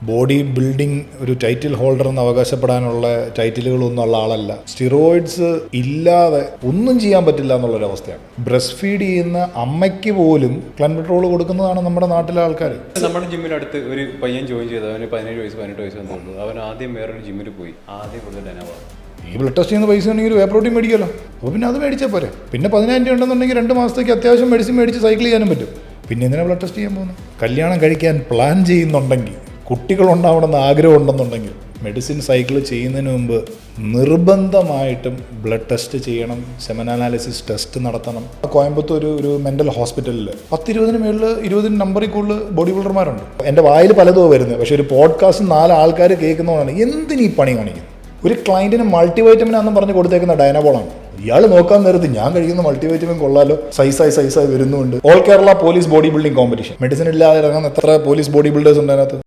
Body building ഒരു title holder എന്ന് അവകാശപ്പെടാനുള്ള ടൈറ്റിലുകളൊന്നും ഉള്ള ആളല്ല. സ്റ്റിറോയിഡ്സ് ഇല്ലാതെ ഒന്നും ചെയ്യാൻ പറ്റില്ല എന്നുള്ളൊരവസ്ഥയാണ്. ബ്രസ്റ്റ് ഫീഡ് ചെയ്യുന്ന അമ്മയ്ക്ക് പോലും ക്ലൻബട്രോൾ കൊടുക്കുന്നതാണ് നമ്മുടെ നാട്ടിലെ ആൾക്കാർ. നമ്മുടെ ജിമ്മിനടുത്ത് ഒരു പയ്യൻ ജോയിൻ ചെയ്തു. അവന് 17 വയസ്സ് 18 വയസ്സ് വന്നു. അവൻ ആദ്യം വേറൊരു ജിമ്മിൽ പോയി. ആദ്യം കൊടുത്ത ഡെനവാ. ഈ ബ്ലഡ് ടെസ്റ്റ് ചെയ്യുന്ന പൈസ ഉണ്ടെങ്കിൽ ഒരു വേ പ്രോട്ടീൻ മേടിക്കുമല്ലോ. അപ്പോൾ പിന്നെ അത് മേടിച്ചാൽ പോരെ. പിന്നെ 10,000 ഉണ്ടെന്നുണ്ടെങ്കിൽ 2 മാസത്തേക്ക് അത്യാവശ്യം മെഡിസിൻ മേടിച്ച് സൈക്കിൾ ചെയ്യാനും പറ്റും. പിന്നെ എന്തിനാ ബ്ലഡ് ടെസ്റ്റ് ചെയ്യാൻ പോകുന്നത്? കല്യാണം കഴിക്കാൻ പ്ലാൻ ചെയ്യുന്നുണ്ടെങ്കിൽ, കുട്ടികളുണ്ടാവണമെന്ന് ആഗ്രഹം ഉണ്ടെന്നുണ്ടെങ്കിൽ, മെഡിസിൻ സൈക്കിൾ ചെയ്യുന്നതിന് മുമ്പ് നിർബന്ധമായിട്ടും ബ്ലഡ് ടെസ്റ്റ് ചെയ്യണം. സെമൻ അനാലിസിസ് ടെസ്റ്റ് നടത്തണം. കോയമ്പത്തൂർ ഒരു മെൻ്റൽ ഹോസ്പിറ്റലിൽ 10-20 മേളിൽ 20 നമ്പറിൽ കൂടുതൽ ബോഡി ബിൽഡർമാരുണ്ട്. എൻ്റെ വായിൽ പലതും വരുന്നത്. പക്ഷേ ഒരു പോഡ്കാസ്റ്റ് 4 ആൾക്കാർ കേൾക്കുന്നതാണ് എന്തിനീ പണി കാണിക്കുന്നത്. ഒരു ക്ലയൻറ്റിന് മൾട്ടിവൈറ്റമിനാണെന്ന് പറഞ്ഞ് കൊടുത്തേക്കുന്ന ഡയനബോളാണ്. ഇയാൾ നോക്കാൻ നേരത്ത് ഞാൻ കഴിക്കുന്ന മൾട്ടിവൈറ്റമിൻ കൊള്ളാലോ, സൈസായി വരുന്നുണ്ട്. All Kerala police body building competition. Medicine ഇല്ലാതെ ഇറങ്ങുന്ന എത്ര പോലീസ് ബോഡി ബിൽഡേഴ്സ് ഉണ്ട് അതിനകത്ത്.